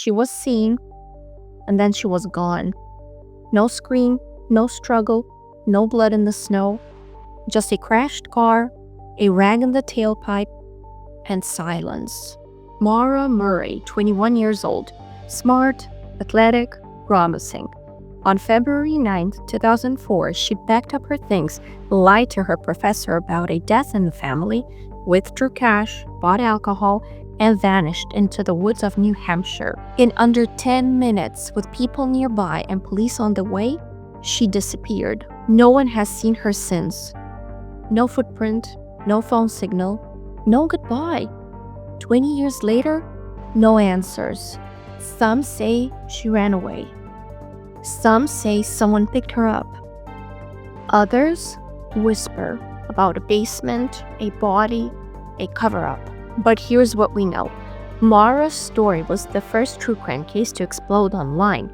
She was seen, and then she was gone. No scream, no struggle, no blood in the snow, just a crashed car, a rag in the tailpipe, and silence. Maura Murray, 21 years old, smart, athletic, promising. On February 9, 2004, she packed up her things, lied to her professor about a death in the family, withdrew cash, bought alcohol, and vanished into the woods of New Hampshire. In under 10 minutes, with people nearby and police on the way, she disappeared. No one has seen her since. No footprint, no phone signal, no goodbye. 20 years later, no answers. Some say she ran away. Some say someone picked her up. Others whisper about a basement, a body, a cover-up. But here's what we know. Maura's story was the first true crime case to explode online.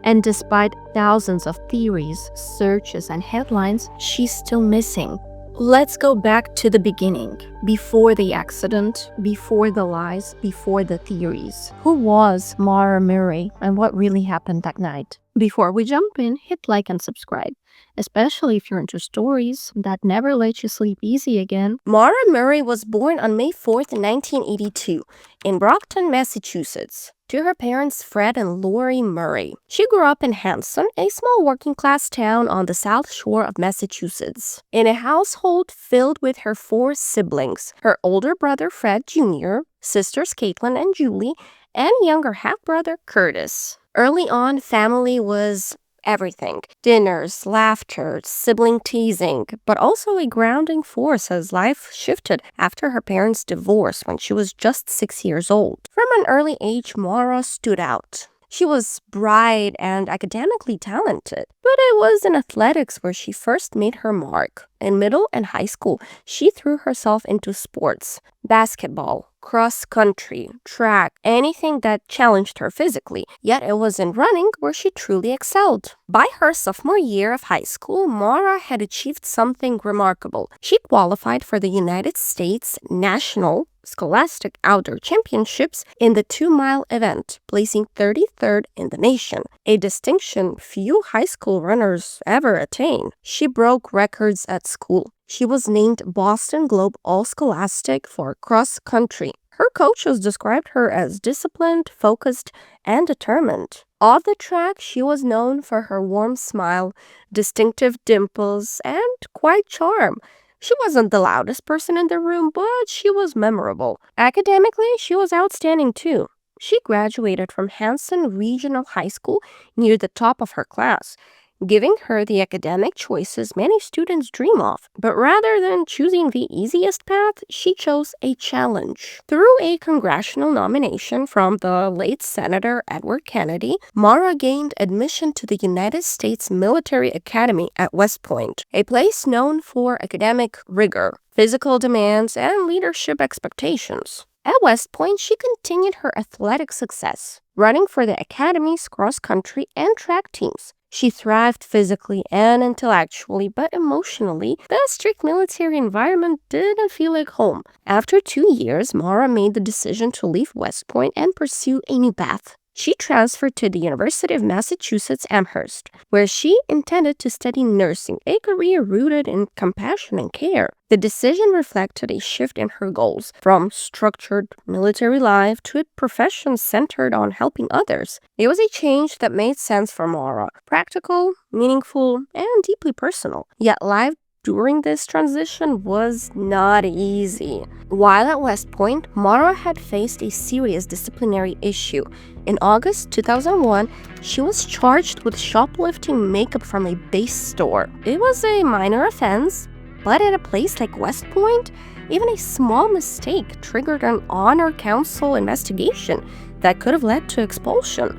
And despite thousands of theories, searches, and headlines, she's still missing. Let's go back to the beginning, before the accident, before the lies, before the theories. Who was Maura Murray and what really happened that night? Before we jump in, hit like and subscribe, especially if you're into stories that never let you sleep easy again. Maura Murray was born on May 4th, 1982, in Brockton, Massachusetts, to her parents Fred and Lori Murray. She grew up in Hampshire, a small working-class town on the south shore of Massachusetts, in a household filled with her 4 siblings, her older brother Fred Jr., sisters Caitlin and Julie, and younger half-brother Curtis. Early on, family was everything. Dinners, laughter, sibling teasing, but also a grounding force as life shifted after her parents' divorce when she was just 6 years old. From an early age, Maura stood out. She was bright and academically talented, but it was in athletics where she first made her mark. In middle and high school, she threw herself into sports, basketball, cross-country, track, anything that challenged her physically. Yet it was in running where she truly excelled. By her sophomore year of high school, Maura had achieved something remarkable. She qualified for the United States National Scholastic Outdoor Championships in the 2-mile event, placing 33rd in the nation, a distinction few high school runners ever attain. She broke records at school. She was named Boston Globe All-Scholastic for cross-country. Her coaches described her as disciplined, focused, and determined. Off the track, she was known for her warm smile, distinctive dimples, and quiet charm. She wasn't the loudest person in the room, but she was memorable. Academically, she was outstanding too. She graduated from Hanson Regional High School near the top of her class, giving her the academic choices many students dream of. But rather than choosing the easiest path, she chose a challenge. Through a congressional nomination from the late Senator Edward Kennedy, Maura gained admission to the United States Military Academy at West Point, a place known for academic rigor, physical demands, and leadership expectations. At West Point, she continued her athletic success, running for the Academy's cross-country and track teams. She thrived physically and intellectually, but emotionally, the strict military environment didn't feel like home. After 2 years, Maura made the decision to leave West Point and pursue a new path. She transferred to the University of Massachusetts Amherst, where she intended to study nursing, a career rooted in compassion and care. The decision reflected a shift in her goals, from structured military life to a profession centered on helping others. It was a change that made sense for Maura, practical, meaningful, and deeply personal. Yet life during this transition was not easy. While at West Point, Maura had faced a serious disciplinary issue. In August 2001, she was charged with shoplifting makeup from a base store. It was a minor offense, but at a place like West Point, even a small mistake triggered an honor council investigation that could have led to expulsion.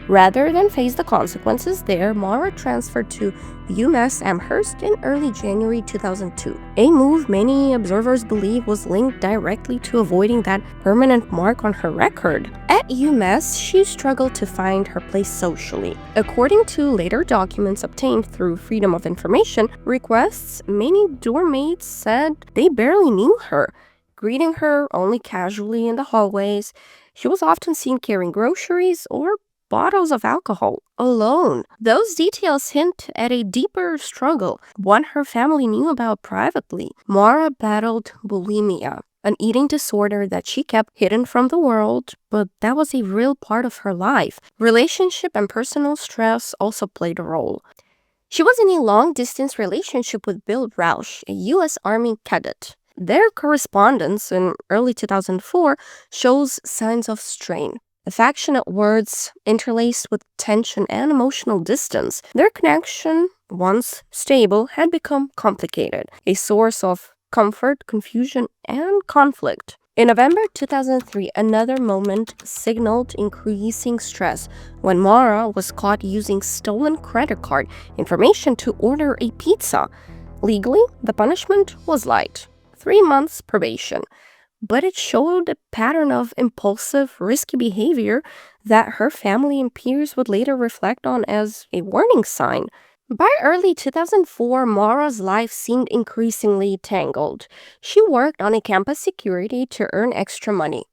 Rather than face the consequences there, Maura transferred to UMass Amherst in early January 2002, a move many observers believe was linked directly to avoiding that permanent mark on her record. At UMass, she struggled to find her place socially. According to later documents obtained through Freedom of Information requests, many dorm mates said they barely knew her, greeting her only casually in the hallways. She was often seen carrying groceries or bottles of alcohol alone. Those details hint at a deeper struggle, one her family knew about privately. Maura battled bulimia, an eating disorder that she kept hidden from the world, but that was a real part of her life. Relationship and personal stress also played a role. She was in a long-distance relationship with Bill Rausch, a U.S. Army cadet. Their correspondence in early 2004 shows signs of strain. Affectionate words interlaced with tension and emotional distance. Their connection, once stable, had become complicated, a source of comfort, confusion, and conflict. In November 2003, another moment signaled increasing stress when Maura was caught using stolen credit card information to order a pizza. Legally, the punishment was light, 3 months probation. But it showed a pattern of impulsive, risky behavior that her family and peers would later reflect on as a warning sign. By early 2004, Maura's life seemed increasingly tangled. She worked on a campus security to earn extra money.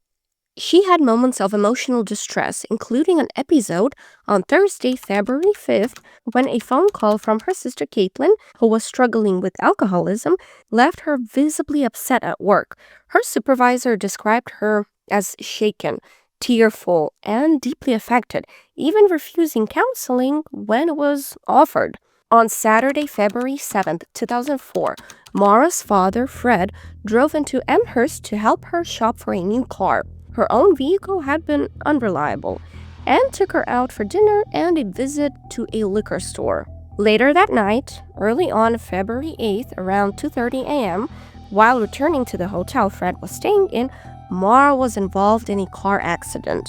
She had moments of emotional distress, including an episode on Thursday, February 5th, when a phone call from her sister Caitlin, who was struggling with alcoholism, left her visibly upset at work. Her supervisor described her as shaken, tearful, and deeply affected, even refusing counseling when it was offered. On Saturday, February 7th, 2004, Maura's father, Fred, drove into Amherst to help her shop for a new car. Her own vehicle had been unreliable, and took her out for dinner and a visit to a liquor store. Later that night, early on February 8th, around 2:30 a.m., while returning to the hotel Fred was staying in, Maura was involved in a car accident.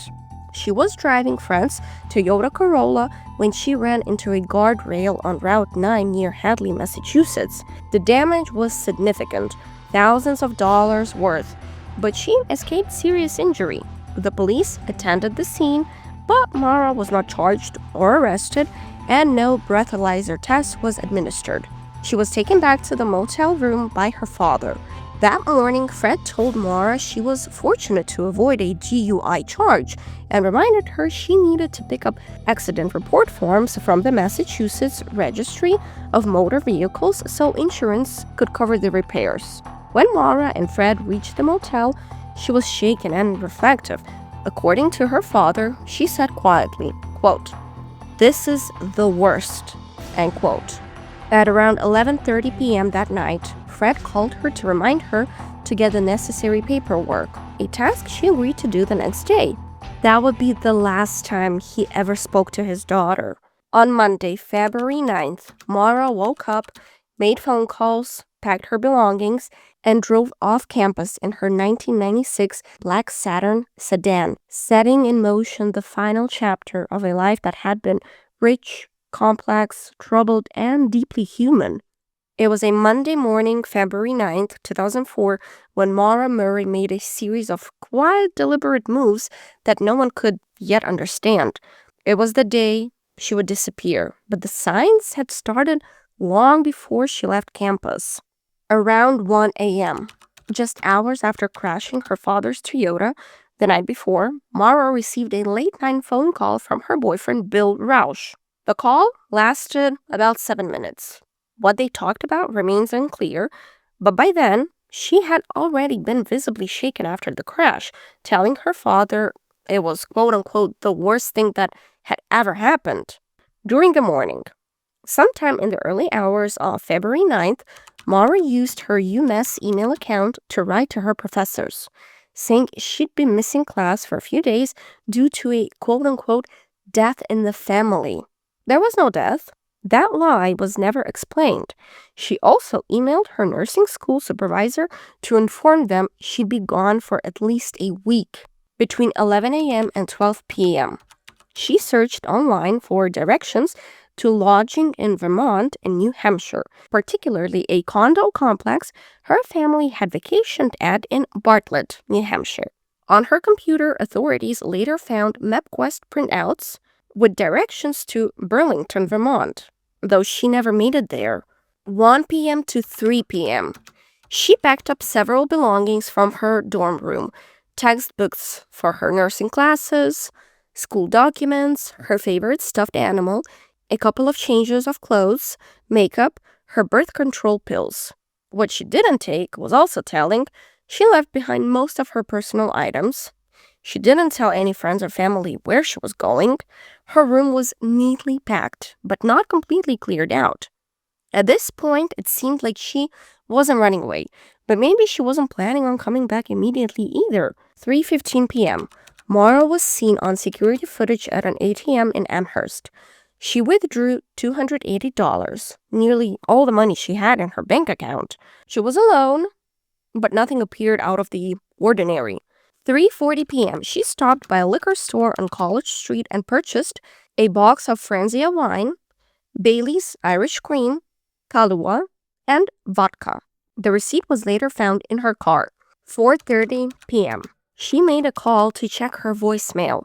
She was driving Fred's Toyota Corolla when she ran into a guardrail on Route 9 near Hadley, Massachusetts. The damage was significant, thousands of dollars worth, but she escaped serious injury. The police attended the scene, but Maura was not charged or arrested, and no breathalyzer test was administered. She was taken back to the motel room by her father. That morning, Fred told Maura she was fortunate to avoid a DUI charge and reminded her she needed to pick up accident report forms from the Massachusetts Registry of Motor Vehicles so insurance could cover the repairs. When Maura and Fred reached the motel, she was shaken and reflective. According to her father, she said quietly, quote, "This is the worst," end quote. At around 11:30 p.m. that night, Fred called her to remind her to get the necessary paperwork, a task she agreed to do the next day. That would be the last time he ever spoke to his daughter. On Monday, February 9th, Maura woke up, made phone calls, packed her belongings, and drove off campus in her 1996 black Saturn sedan, setting in motion the final chapter of a life that had been rich, complex, troubled, and deeply human. It was a Monday morning, February 9th, 2004, when Maura Murray made a series of quiet, deliberate moves that no one could yet understand. It was the day she would disappear, but the signs had started long before she left campus. Around 1 a.m., just hours after crashing her father's Toyota the night before, Maura received a late-night phone call from her boyfriend, Bill Rausch. The call lasted about 7 minutes. What they talked about remains unclear, but by then, she had already been visibly shaken after the crash, telling her father it was quote-unquote the worst thing that had ever happened. During the morning, sometime in the early hours of February 9th, Maura used her UMass email account to write to her professors, saying she'd been missing class for a few days due to a quote-unquote death in the family. There was no death. That lie was never explained. She also emailed her nursing school supervisor to inform them she'd be gone for at least a week, between 11 a.m. and 12 p.m. She searched online for directions to lodging in Vermont and New Hampshire, particularly a condo complex her family had vacationed at in Bartlett, New Hampshire. On her computer, authorities later found MapQuest printouts with directions to Burlington, Vermont, though she never made it there. 1 p.m. to 3 p.m. She packed up several belongings from her dorm room, textbooks for her nursing classes, school documents, her favorite stuffed animal, a couple of changes of clothes, makeup, her birth control pills. What she didn't take was also telling. She left behind most of her personal items. She didn't tell any friends or family where she was going. Her room was neatly packed, but not completely cleared out. At this point, it seemed like she wasn't running away, but maybe she wasn't planning on coming back immediately either. 3:15 p.m. Maura was seen on security footage at an ATM in Amherst. She withdrew $280, nearly all the money she had in her bank account. She was alone, but nothing appeared out of the ordinary. 3:40 p.m. She stopped by a liquor store on College Street and purchased a box of Franzia wine, Bailey's Irish Cream, Kahlua, and vodka. The receipt was later found in her car. 4:30 p.m. She made a call to check her voicemail.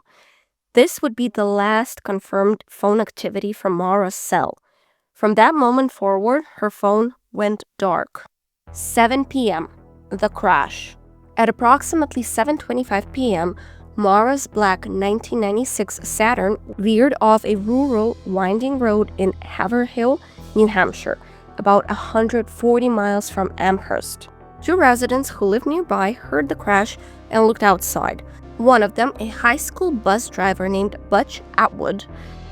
This would be the last confirmed phone activity from Maura's cell. From that moment forward, her phone went dark. 7 p.m. The crash. At approximately 7:25 p.m., Maura's black 1996 Saturn veered off a rural, winding road in Haverhill, New Hampshire, about 140 miles from Amherst. Two residents who lived nearby heard the crash and looked outside. One of them, a high school bus driver named Butch Atwood,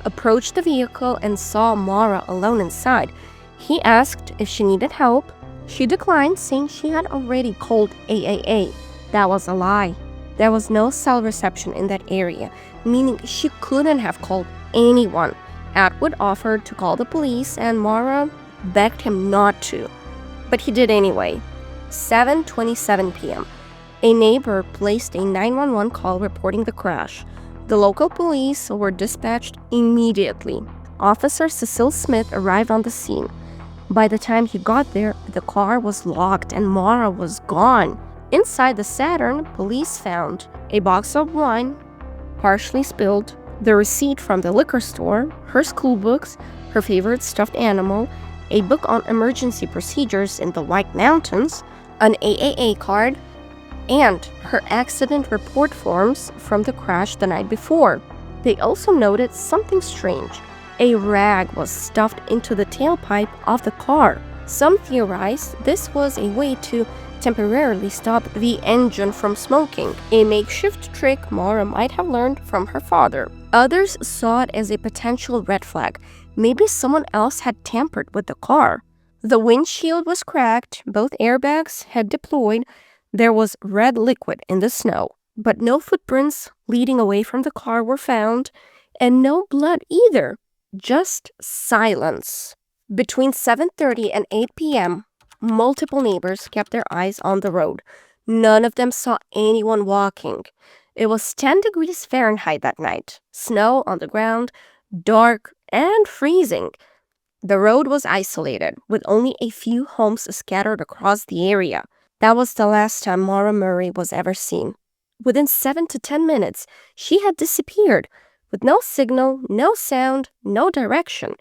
approached the vehicle and saw Maura alone inside. He asked if she needed help. She declined, saying she had already called AAA. That was a lie. There was no cell reception in that area, meaning she couldn't have called anyone. Atwood offered to call the police, and Maura begged him not to, but he did anyway. 7:27 p.m. A neighbor placed a 911 call reporting the crash. The local police were dispatched immediately. Officer Cecil Smith arrived on the scene. By the time he got there, the car was locked and Maura was gone. Inside the Saturn, police found a box of wine, partially spilled, the receipt from the liquor store, her school books, her favorite stuffed animal, a book on emergency procedures in the White Mountains, an AAA card, and her accident report forms from the crash the night before. They also noted something strange. A rag was stuffed into the tailpipe of the car. Some theorized this was a way to temporarily stop the engine from smoking, a makeshift trick Maura might have learned from her father. Others saw it as a potential red flag. Maybe someone else had tampered with the car. The windshield was cracked, both airbags had deployed, there was red liquid in the snow, but no footprints leading away from the car were found, and no blood either, just silence. Between 7:30 and 8 p.m., multiple neighbors kept their eyes on the road. None of them saw anyone walking. It was 10 degrees Fahrenheit that night, snow on the ground, dark and freezing. The road was isolated, with only a few homes scattered across the area. That was the last time Maura Murray was ever seen. Within 7 to 10 minutes, she had disappeared, with no signal, no sound, no direction.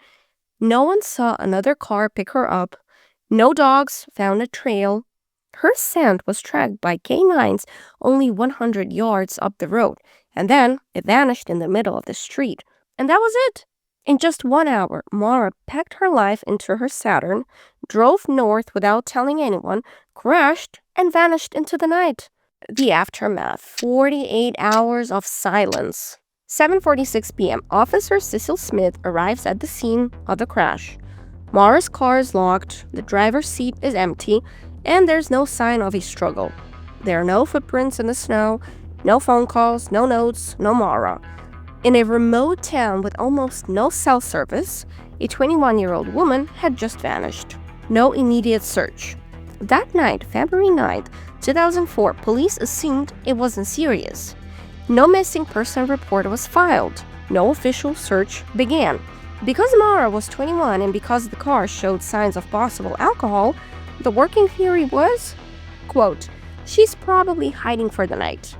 No one saw another car pick her up. No dogs found a trail. Her scent was tracked by canines only 100 yards up the road, and then it vanished in the middle of the street. And that was it. In just 1 hour, Maura packed her life into her Saturn, drove north without telling anyone, crashed, and vanished into the night. The aftermath: 48 hours of silence. 7:46 p.m. Officer Cecil Smith arrives at the scene of the crash. Maura's car is locked, the driver's seat is empty, and there's no sign of a struggle. There are no footprints in the snow, no phone calls, no notes, no Maura. In a remote town with almost no cell service, a 21-year-old woman had just vanished. No immediate search. That night, February 9th, 2004, police assumed it wasn't serious. No missing person report was filed. No official search began. Because Maura was 21 and because the car showed signs of possible alcohol, the working theory was, quote, she's probably hiding for the night.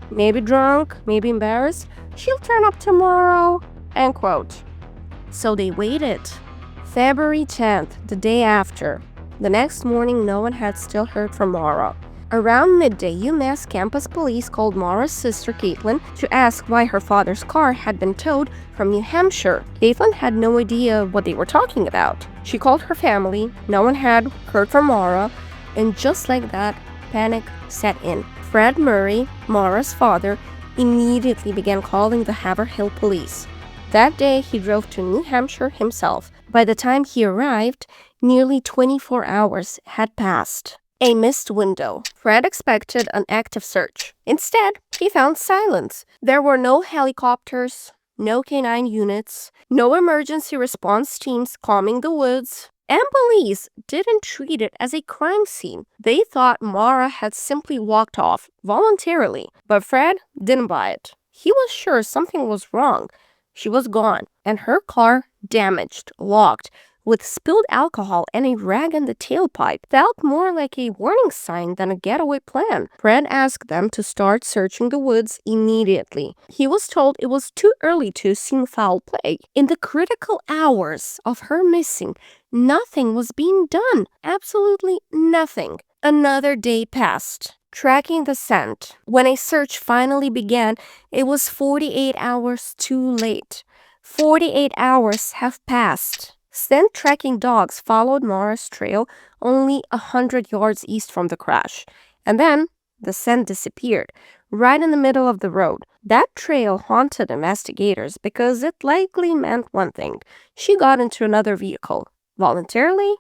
Maybe drunk, maybe embarrassed. She'll turn up tomorrow, end quote. So they waited. February 10th, the day after. The next morning, no one had still heard from Maura. Around midday, UMass campus police called Maura's sister Caitlin to ask why her father's car had been towed from New Hampshire. Caitlin had no idea what they were talking about. She called her family, no one had heard from Maura, and just like that, panic set in. Fred Murray, Maura's father, immediately began calling the Haverhill police. That day, he drove to New Hampshire himself. By the time he arrived, nearly 24 hours had passed. A missed window. Fred expected an active search. Instead, he found silence. There were no helicopters, no canine units, no emergency response teams combing the woods, and police didn't treat it as a crime scene. They thought Maura had simply walked off voluntarily, but Fred didn't buy it. He was sure something was wrong. She was gone, and her car damaged, locked, with spilled alcohol and a rag in the tailpipe. Felt more like a warning sign than a getaway plan. Fred asked them to start searching the woods immediately. He was told it was too early to assume foul play. In the critical hours of her missing, nothing was being done. Absolutely nothing. Another day passed, tracking the scent. When a search finally began, it was 48 hours too late. 48 hours have passed. Scent tracking dogs followed Maura's trail only 100 yards east from the crash. And then the scent disappeared, right in the middle of the road. That trail haunted investigators because it likely meant one thing. She got into another vehicle, voluntarily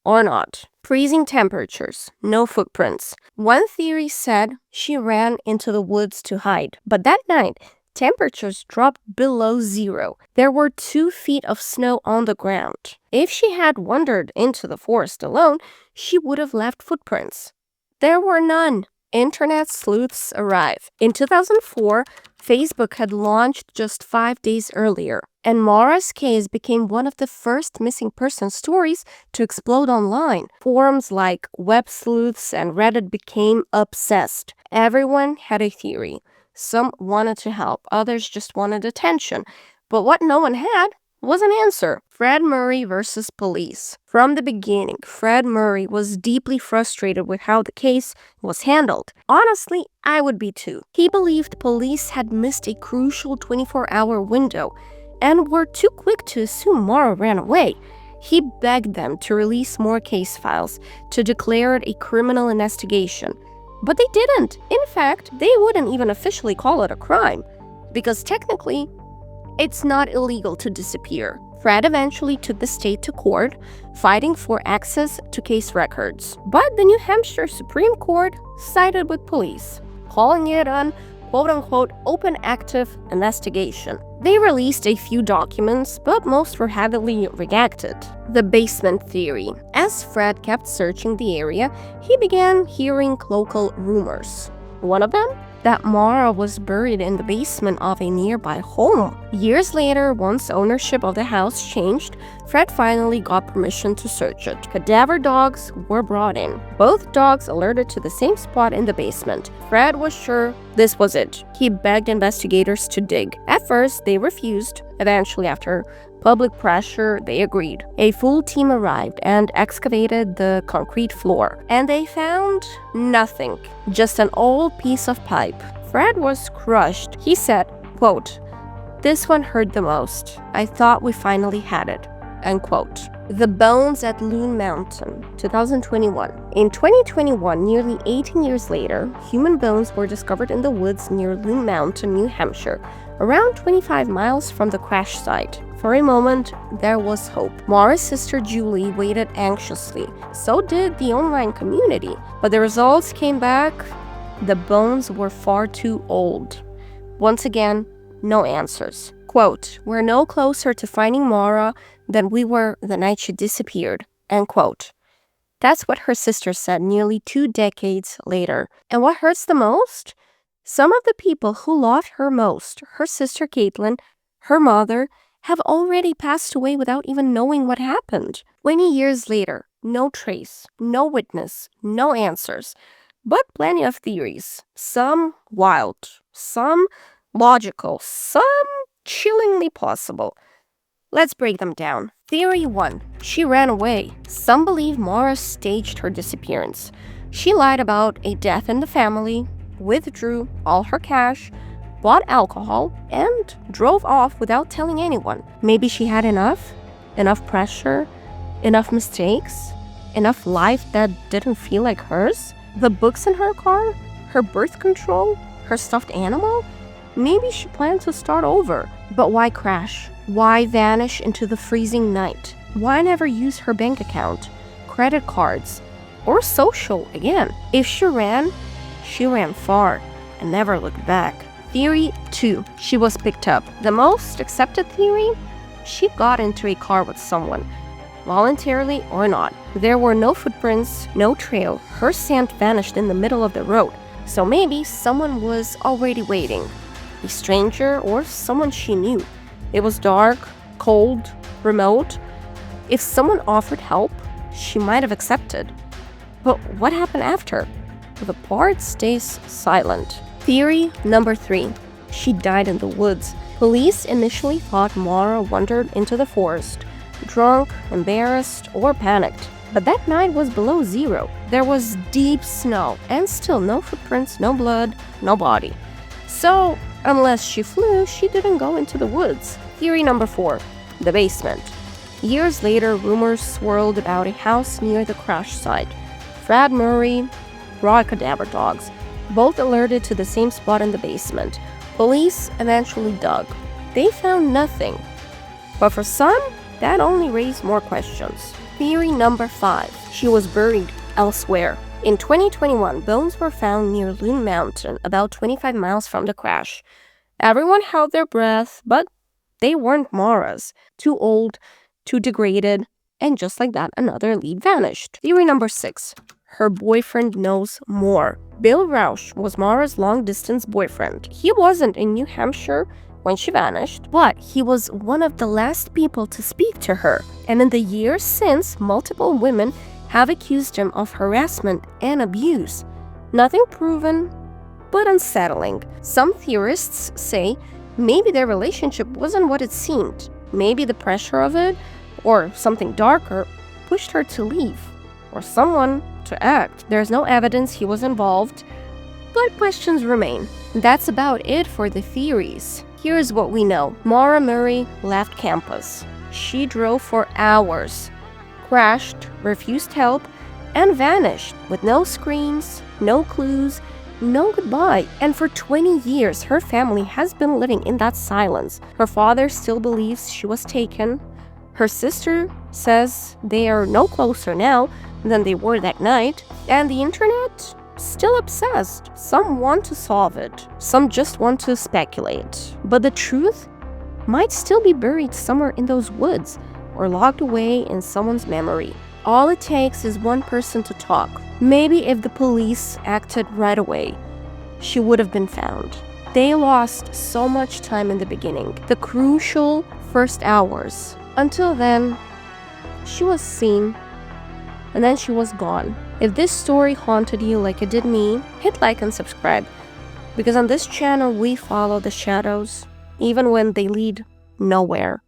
or not. Freezing temperatures, no footprints. One theory said she ran into the woods to hide. But that night, temperatures dropped below zero. There were 2 feet of snow on the ground. If she had wandered into the forest alone, she would have left footprints. There were none. Internet sleuths arrive. In 2004, Facebook had launched just 5 days earlier, and Maura's case became one of the first missing person stories to explode online. Forums like Web Sleuths and Reddit became obsessed. Everyone had a theory. Some wanted to help, others just wanted attention. But what no one had was an answer. Fred Murray versus police. From the beginning, Fred Murray was deeply frustrated with how the case was handled. Honestly, I would be too. He believed police had missed a crucial 24-hour window and were too quick to assume Maura ran away. He begged them to release more case files, to declare it a criminal investigation. But they didn't. In fact, they wouldn't even officially call it a crime, because technically, it's not illegal to disappear. Fred eventually took the state to court, fighting for access to case records. But the New Hampshire Supreme Court sided with police, calling it an quote-unquote open active investigation. They released a few documents, but most were heavily redacted. The basement theory. As Fred kept searching the area, he began hearing local rumors. One of them? That Maura was buried in the basement of a nearby home. Years later, once ownership of the house changed, Fred finally got permission to search it. Cadaver dogs were brought in. Both dogs alerted to the same spot in the basement. Fred was sure this was it. He begged investigators to dig. At first, they refused. Eventually, after public pressure, they agreed. A full team arrived and excavated the concrete floor. And they found nothing. Just an old piece of pipe. Fred was crushed. He said, quote, "This one hurt the most. I thought we finally had it." End quote. The bones at Loon Mountain, 2021. In 2021, nearly 18 years later, human bones were discovered in the woods near Loon Mountain, New Hampshire, around 25 miles from the crash site. For a moment, there was hope. Maura's sister Julie waited anxiously. So did the online community. But the results came back. The bones were far too old. Once again, no answers. Quote, "We're no closer to finding Maura than we were the night she disappeared." End quote. That's what her sister said nearly 2 decades later. And what hurts the most? Some of the people who loved her most, her sister Caitlin, her mother, have already passed away without even knowing what happened. 20 years later, no trace, no witness, no answers, but plenty of theories. Some wild, some logical, some chillingly possible. Let's break them down. Theory 1. She ran away. Some believe Maura staged her disappearance. She lied about a death in the family, withdrew all her cash, bought alcohol, and drove off without telling anyone. Maybe she had enough pressure, enough mistakes, enough life that didn't feel like hers. The books in her car, her birth control, her stuffed animal. Maybe she planned to start over. But why crash? Why vanish into the freezing night? Why never use her bank account, credit cards, or social again? If she ran far and never looked back. Theory 2. She was picked up. The most accepted theory? She got into a car with someone, voluntarily or not. There were no footprints, no trail. Her scent vanished in the middle of the road. So maybe someone was already waiting. A stranger or someone she knew. It was dark, cold, remote. If someone offered help, she might have accepted. But what happened after? The part stays silent. Theory number 3. She died in the woods. Police initially thought Maura wandered into the forest, drunk, embarrassed, or panicked. But that night was below zero. There was deep snow, and still no footprints, no blood, no body. So, unless she flew, she didn't go into the woods. Theory number 4. The basement. Years later, rumors swirled about a house near the crash site. Fred Murray, raw cadaver dogs, both alerted to the same spot in the basement. Police eventually dug. They found nothing. But for some, that only raised more questions. Theory number 5. She was buried elsewhere. In 2021, bones were found near Loon Mountain, about 25 miles from the crash. Everyone held their breath, but they weren't Maura's. Too old, too degraded, and just like that, another lead vanished. Theory number 6. Her boyfriend knows more. Bill Rausch was Maura's long-distance boyfriend. He wasn't in New Hampshire when she vanished, but he was one of the last people to speak to her. And in the years since, multiple women have accused him of harassment and abuse. Nothing proven, but unsettling. Some theorists say maybe their relationship wasn't what it seemed. Maybe the pressure of it, or something darker, pushed her to leave, or someone to act. There's no evidence he was involved, but questions remain. That's about it for the theories. Here's what we know. Maura Murray left campus. She drove for hours, crashed, refused help, and vanished with no screams, no clues, no goodbye. And for 20 years, her family has been living in that silence. Her father still believes she was taken. Her sister says they are no closer now than they were that night. And the internet? Still obsessed. Some want to solve it. Some just want to speculate. But the truth might still be buried somewhere in those woods or locked away in someone's memory. All it takes is one person to talk. Maybe if the police acted right away, she would have been found. They lost so much time in the beginning, the crucial first hours. Until then, she was seen, and then she was gone. If this story haunted you like it did me, hit like and subscribe, because on this channel we follow the shadows, even when they lead nowhere.